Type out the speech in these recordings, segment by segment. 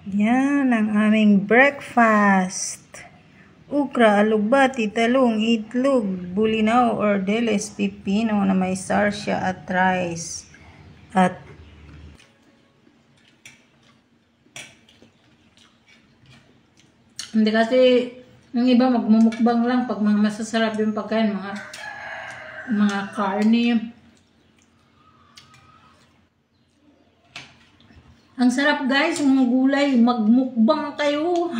Yan ang aming breakfast. Ukra, alugbati, talong, itlog, bulinaw or deles pipino na may sarsya at rice. At hindi kasi yung iba magmumukbang lang pag mga masasarap yung pagkain, mga karne. Ang sarap guys, yung mga gulay, magmukbang kayo.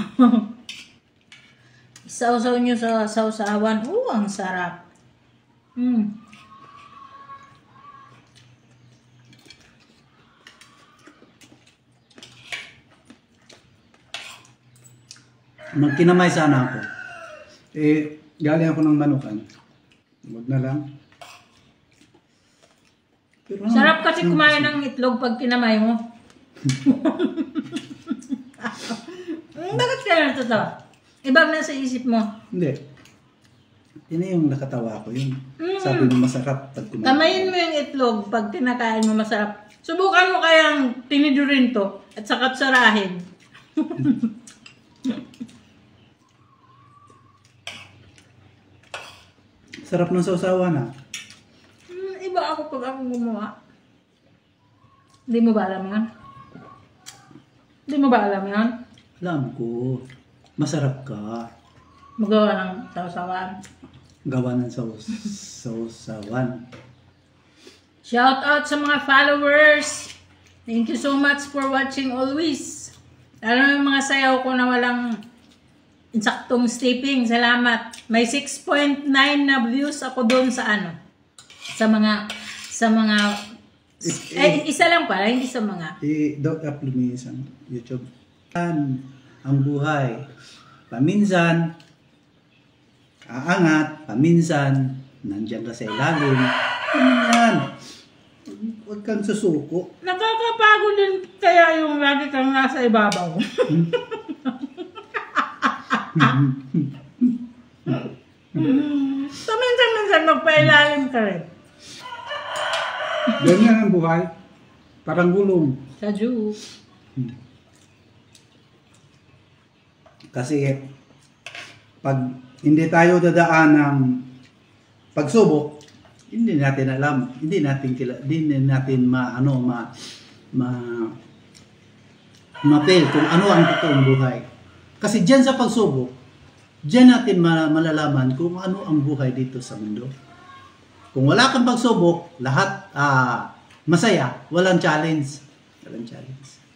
Isaw-saw nyo sa sausawan. Ang sarap. Magkinamay sana ako. Galing ako ng manukan. Huwag na lang. Pero, sarap kasi kumain ng itlog pag kinamay mo. Bakit kaya natatawa? Ibang nasa isip mo? Hindi. Yun yung nakatawa ko. Yung sabi mo masarap pag kumain. Kamayin mo yung itlog pag tinakain mo masarap. Subukan mo kayang tinidurin to at saka sarahin. Sarap ng sausawan ha. Iba ako pag ako gumawa. Hindi mo ba alam yan? Hindi mo ba alam yan? Alam ko. Masarap ka. Magawa ng sausawan. Gawa ng sausawan. Shout out sa mga followers. Thank you so much for watching always. Alam mo yung mga sayaw ko na walang insaktong stepping. Salamat. May 6.9 na views ako doon sa ano. Sa mga isa lang pala, hindi sa mga. I-upload mo sa YouTube. Ang buhay. Paminsan, aangat. Paminsan, nandyan ka sa ilalim. Yan. Huwag kang susuko. Nakakapagod din kaya yung lagi kang nasa ibabaw. So, minsan magpailalim ka rin. Ganyan ang buhay. Parang gulong. Sadyo. Kasi pag hindi tayo dadaan ng pagsubok, hindi natin alam, hindi natin ma-feel kung ano ang totoong buhay. Kasi diyan sa pagsubok, diyan natin malalaman kung ano ang buhay dito sa mundo. Kung wala kang pagsubok, lahat masaya, walang challenge. Walang challenge.